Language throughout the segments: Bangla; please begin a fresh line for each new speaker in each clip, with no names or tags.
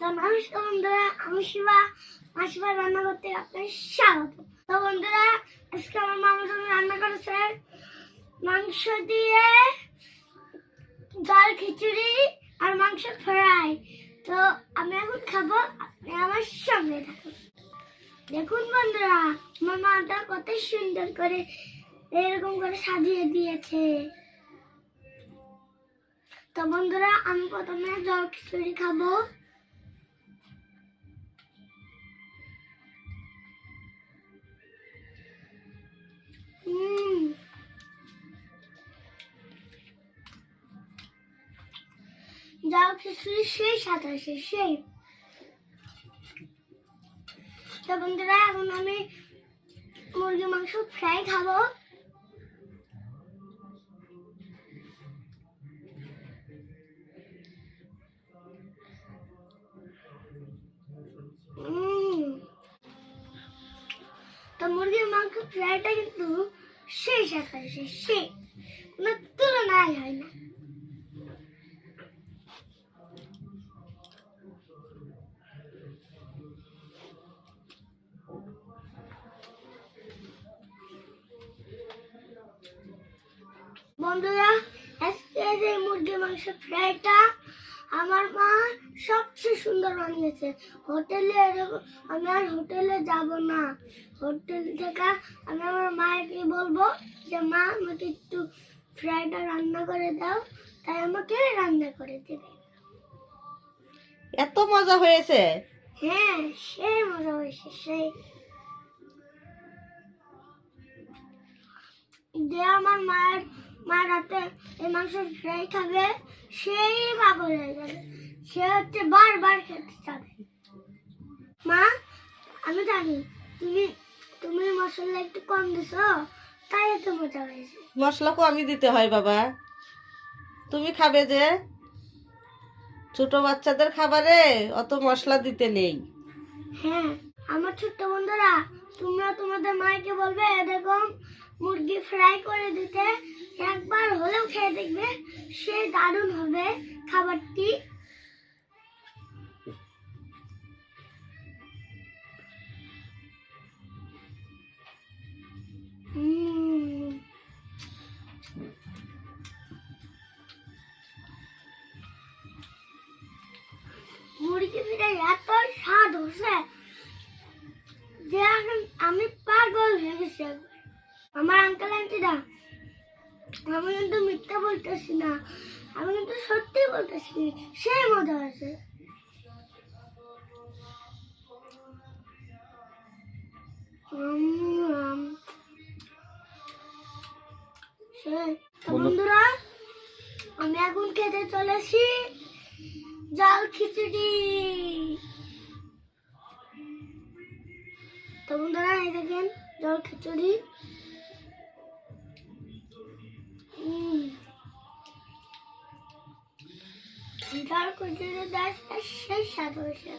তো নমস্কার বন্ধুরা, আমি শিবা। শিবা রান্না করতে আপনাদের স্বাগত। তো বন্ধুরা, আজকে আমার মামার জন্য রান্না করেছে মাংস দিয়ে ডাল খিচুড়ি আর মাংস ফ্রাই। তো আমি এখন খাবো, আপনি আমার সঙ্গে থাকুন। দেখুন বন্ধুরা, আমার মাটা কত সুন্দর করে এরকম করে সাজিয়ে দিয়েছে। তো বন্ধুরা, আমি প্রথমে জল খিচুড়ি খাবো। জল খিচুড়ি সেই স্বাদ আছে, সেই। তো বন্ধুরা, এখন আমি মুরগি মাংস ফ্রাই খাবো। তো মুরগির মাংস ফ্রাইটা কিন্তু সেই স্বাদ আছে, সেই, কোনো তুলনায় হয় না। বন্ধুরা, আজকে যে মুরগির মাংস ফ্রাইটা আমার মা সবচেয়ে সুন্দর বানিয়েছে। হোটেলে এরকম আমি আর হোটেলে যাব না। হোটেল থেকে আমি আমার মাকে বলবো যে মা, আমাকে একটু ফ্রাইটা রান্না করে দাও, তাই আমাকে রান্না করে দেবে।
এত মজা হয়েছে।
হ্যাঁ, সেই মজা হয়েছে, সেই। যে আমার মা রাতে এই মাংস ফ্রাই খাবে, সেই পাগল হয়ে যাবে। সে হচ্ছে বারবার খেতে চাবে। মা, আমি জানি তুমি তুমি মশলা একটু কম দিছো, তাই এত মজা হয়েছে।
মশলা কমই দিতে হয় বাবা, তুমি খাবে যে। ছোট বাচ্চাদের খাবারে অত মশলা দিতে নেই।
হ্যাঁ, আমার ছোট্ট বন্ধুরা, তোমরা তোমাদের মাকে বলবে এরকম মুরগি ফ্রাই করে দিতে। একবার হলেও খেয়ে দেখবে, সে দারুণ হবে খাবারটি। মুরগি ফ্রাই এত স্বাদ হচ্ছে যে এখন আমি পাগল হয়ে গেছি একবার। আমার আঙ্কেল আন্টিরা, আমি কিন্তু মিথ্যা বলতেছি না, আমি কিন্তু সত্যি বলতেছি, সেই মজা হয়েছে। বন্ধুরা, আমি এখন খেতে চলেছি জাল খিচুড়ি। তো বন্ধুরা, এই দেখেন জল খিচুড়ি। জল খিচুড়ি সেই স্বাদ হয়েছে।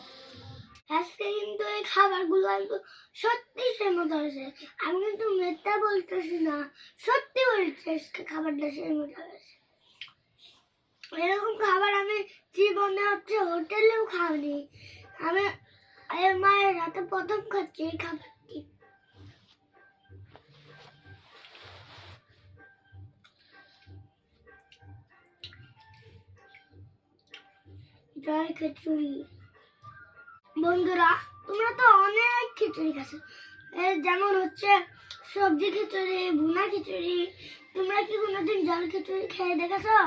আজকে কিন্তু এই খাবারগুলো সত্যি সেই মজা হয়েছে। আমি কিন্তু মিথ্যা বলতেছি না, সত্যি বলছি, আজকে খাবারটা সেই মজা হয়েছে। এরকম খাবার আমি জীবনে হচ্ছে হোটেলেও খাইনি। আমি মায়ের হাতে প্রথম খাচ্ছি এই খাবারটি। জয় খিচুড়ি। বন্ধুরা, তোমরা তো অনেক খিচুড়ি খাচ্ছ, যেমন হচ্ছে সবজি খিচুড়ি, ভুনা খিচুড়ি। তোমরা কি কোনোদিন জল খিচুড়ি খেয়ে দেখেছো?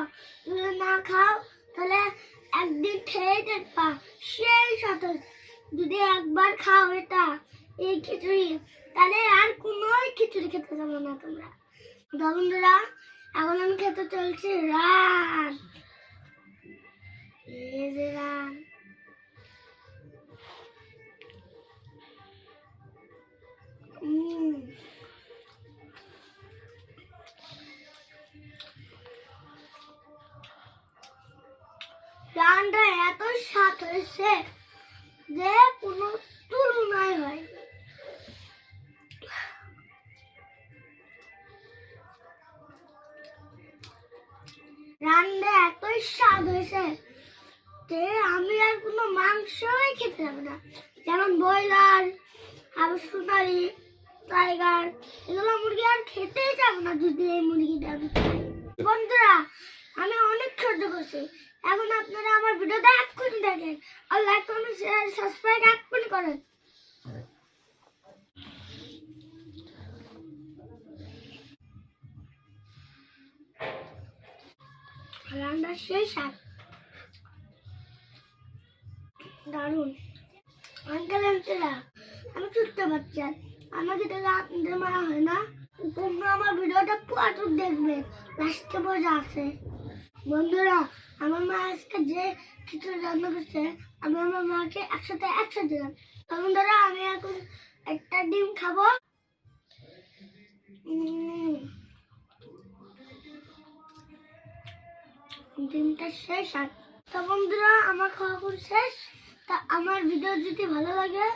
যদি না খাও তাহলে একদিন খেয়ে দেখবা, সেই সাথে যদি একবার খাও এটা, এই খিচুড়ি, তাহলে আর কোনো খিচুড়ি খেতে যাবো না তোমরা। বন্ধুরা, এখন আমি খেতে চলছি রান। এই যে রান, রানটা এত স্বাদ হয়েছে যে কোনো তুলনায় হয়। রান্না এত স্বাদ হয়েছে আসতে আমি আর কোনো মাংসই খেতে যাবো না, যেমন ব্রয়লার আর সোনালি টাইগার, এগুলো মুরগি আর খেতেই যাবো না যদি এই মুরগিটা আমি খাই। বন্ধুরা, আমি অনেক সহ্য করছি, এখন আপনারা আমার ভিডিওটা এক্ষুনি দেখেন আর লাইক কমেন্ট শেয়ার সাবস্ক্রাইব এক্ষুনি করেন। রান্নার সেই স্বাদ দারুণ। আঙ্কেল আন্টিরা, আমি ছোট্ট বাচ্চা, আমাকে দেখে আপনাদের মারা হয় না? তোমরা আমার ভিডিওটা পুরো দেখবে, লাস্টে বোঝা আছে। বন্ধুরা, আমার মা আজকে যে খিচুড়ি রান্না করছে, আমি আমার মাকে একসাথে দিলাম। তো বন্ধুরা, আমি এখন একটা ডিম খাবো। ডিমটা শেষ। আর তো বন্ধুরা, আমার খাওয়া খুব শেষ। তা আমার ভিডিও যদি ভালো লাগে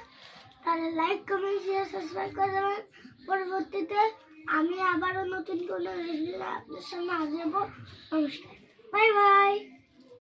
তাহলে লাইক কমেন্ট শেয়ার সাবস্ক্রাইব করে দেবেন। পরবর্তীতে আমি আবারও নতুন কোনো রিভিউ আপনার সামনে হাজির হবো। নমস্কার, বাই বাই।